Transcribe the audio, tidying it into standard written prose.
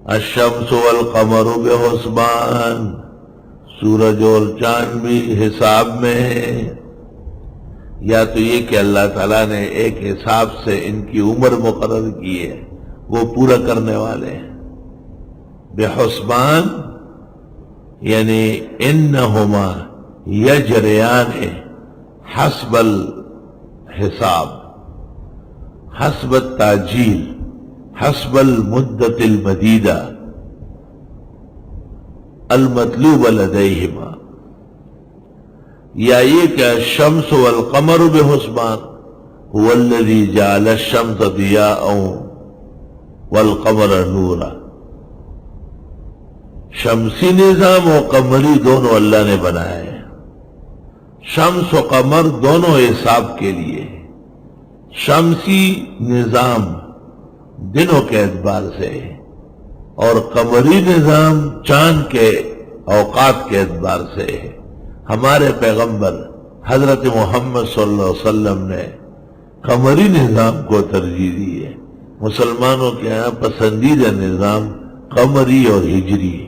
الشمس والقمر بحسبان، سورج اور چاند بھی حساب میں ہے۔ یا تو یہ کہ اللہ تعالیٰ نے ایک حساب سے ان کی عمر مقرر کی ہے، وہ پورا کرنے والے ہیں۔ بحسبان یعنی انہما یجریان حسب الحساب، حسب التعجیل، حسب المدت المدیدہ المطلوب لدیہما۔ یا یہ کہ الشمس والقمر بحسبان هو الذی جعل الشمس ضیاء والقمر نورا، شمسی نظام و قمری دونوں اللہ نے بنائے ہیں۔ شمس و قمر دونوں حساب کے لیے، شمسی نظام دنوں کے اعتبار سے اور قمری نظام چاند کے اوقات کے اعتبار سے ہے۔ ہمارے پیغمبر حضرت محمد صلی اللہ علیہ وسلم نے قمری نظام کو ترجیح دی ہے۔ مسلمانوں کے یہاں پسندیدہ نظام قمری اور ہجری ہے۔